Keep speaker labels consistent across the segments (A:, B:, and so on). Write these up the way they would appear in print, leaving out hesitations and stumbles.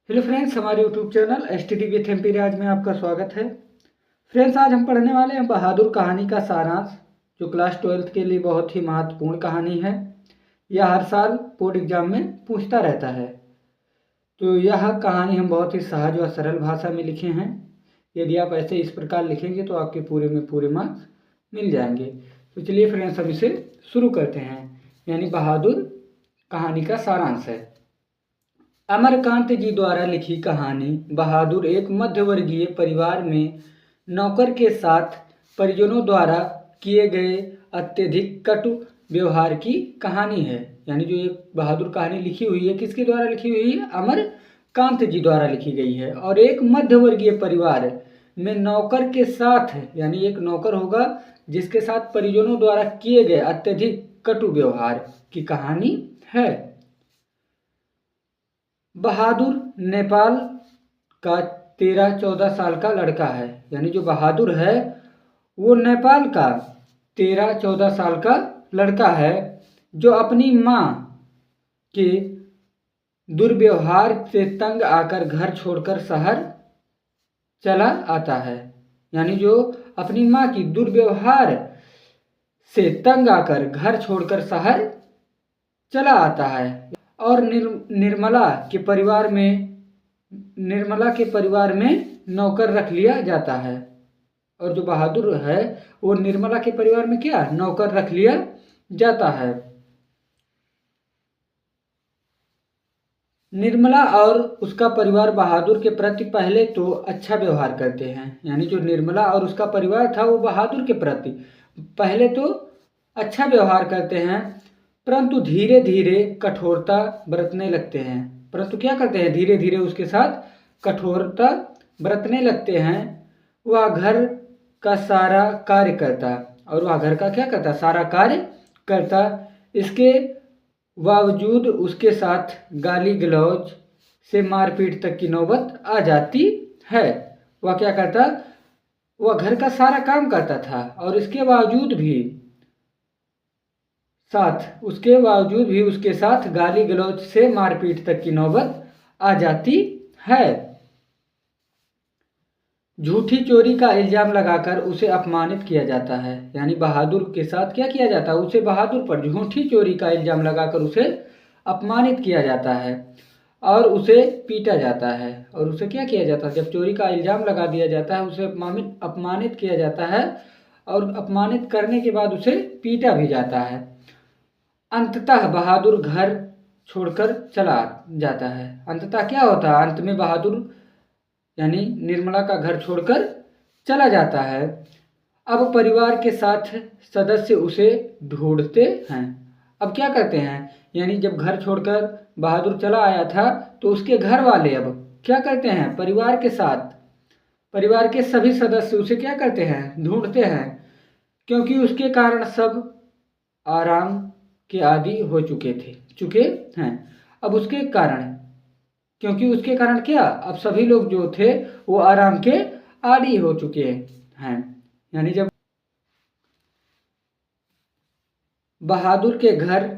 A: Hello friends, हमारे YouTube channel STD with MP राज में आपका स्वागत है। फ्रेंड्स, आज हम पढ़ने वाले हैं बहादुर कहानी का सारांश, जो क्लास 12th के लिए बहुत ही महत्वपूर्ण कहानी है। यह हर साल बोर्ड एग्जाम में पूछता रहता है। तो यह कहानी हम बहुत ही सहज व सरल भाषा में लिखे हैं। यदि आप ऐसे इस प्रकार लिखेंगे तो आपके पूरे में पूरे मार्क्स मिल जाएंगे। तो चलिए फ्रेंड्स, हम इसे शुरू करते हैं। यानी बहादुर कहानी का सारांश है। अमरकांत जी द्वारा लिखी कहानी बहादुर एक मध्यवर्गीय परिवार में नौकर के साथ परिजनों द्वारा किए गए अत्यधिक कटु व्यवहार की कहानी है। यानी जो एक बहादुर कहानी लिखी हुई है, किसके द्वारा लिखी हुई है? अमरकांत जी द्वारा लिखी गई है। और एक मध्यवर्गीय परिवार में नौकर के साथ, यानी एक नौकर होगा जिसके साथ परिजनों द्वारा किए गए अत्यधिक कटु व्यवहार की कहानी है। बहादुर नेपाल का 13-14 साल का लड़का है। यानी जो बहादुर है वो नेपाल का 13-14 साल का लड़का है, जो अपनी माँ के दुर्व्यवहार से तंग आकर घर छोड़कर शहर चला आता है। यानी जो अपनी माँ की दुर्व्यवहार से तंग आकर घर छोड़कर शहर चला आता है। और निर्मला के परिवार में नौकर रख लिया जाता है। और जो बहादुर है वो निर्मला के परिवार में क्या नौकर रख लिया जाता है। निर्मला और उसका परिवार बहादुर के प्रति पहले तो अच्छा व्यवहार करते हैं। यानी जो निर्मला और उसका परिवार था वो बहादुर के प्रति पहले तो अच्छा व्यवहार करते हैं, परंतु धीरे धीरे कठोरता बरतने लगते हैं। परंतु क्या करते हैं? धीरे धीरे उसके साथ कठोरता बरतने लगते हैं। वह घर का सारा कार्य करता, और वह घर का क्या करता? सारा कार्य करता। इसके बावजूद उसके साथ गाली गलौज से मारपीट तक की नौबत आ जाती है। वह क्या करता? वह घर का सारा काम करता था, और उसके बावजूद भी उसके साथ गाली गलौज से मारपीट तक की नौबत आ जाती है। झूठी चोरी का इल्जाम लगाकर उसे अपमानित किया जाता है। यानी बहादुर के साथ क्या किया जाता है? उसे बहादुर पर झूठी चोरी का इल्जाम लगाकर उसे अपमानित किया जाता है और उसे पीटा जाता है। और उसे क्या किया जाता है? जब चोरी का इल्जाम लगा दिया जाता है, उसे अपमानित किया जाता है, और अपमानित करने के बाद उसे पीटा भी जाता है। अंततः बहादुर घर छोड़कर चला जाता है। अंततः क्या होता है? अंत में बहादुर यानी निर्मला का घर छोड़कर चला जाता है। अब परिवार के साथ सदस्य उसे ढूंढते हैं। अब क्या करते हैं? यानी जब घर छोड़कर बहादुर चला आया था तो उसके घर वाले अब क्या करते हैं? परिवार के सभी सदस्य उसे क्या करते हैं? ढूंढते हैं, क्योंकि उसके कारण सब आराम के आदी हो चुके हैं। अब उसके कारण क्या? अब सभी लोग जो थे वो आराम के आदी हो चुके हैं। यानी जब बहादुर के घर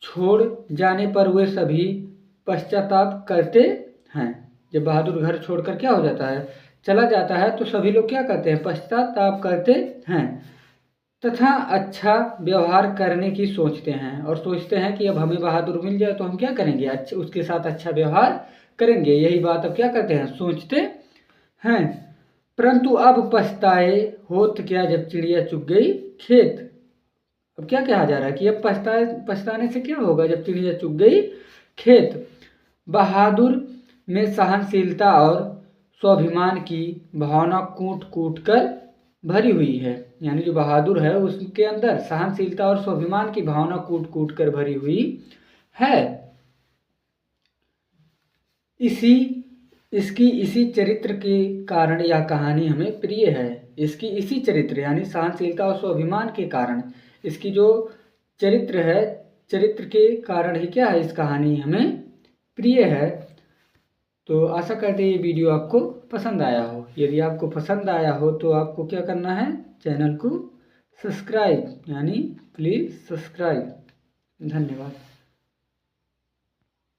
A: छोड़ जाने पर वे सभी पश्चाताप करते हैं। जब बहादुर घर छोड़कर क्या हो जाता है? चला जाता है, तो सभी लोग क्या करते हैं? पश्चाताप करते हैं तथा अच्छा व्यवहार करने की सोचते हैं, और सोचते हैं कि अब हमें बहादुर मिल जाए तो हम क्या करेंगे? उसके साथ अच्छा व्यवहार करेंगे। यही बात अब क्या करते हैं? सोचते हैं। परंतु अब पछताए होत क्या, जब चिड़िया चुग गई खेत। अब क्या कहा जा रहा है कि अब पछताने से क्या होगा? जब चिड़िया चुग गई खेत। बहादुर में सहनशीलता और स्वाभिमान की भावना कूट कूट कर भरी हुई है। यानी जो बहादुर है उसके अंदर सहनशीलता और स्वाभिमान की भावना कूट कूट कर भरी हुई है। इसी चरित्र के कारण यह कहानी हमें प्रिय है। इसकी इसी चरित्र यानी सहनशीलता और स्वाभिमान के कारण, इसकी जो चरित्र है, चरित्र के कारण ही क्या है? इस कहानी हमें प्रिय है। तो आशा करते हैं ये वीडियो आपको पसंद आया हो। यदि आपको पसंद आया हो तो आपको क्या करना है? चैनल को सब्सक्राइब, यानी प्लीज़ सब्सक्राइब। धन्यवाद।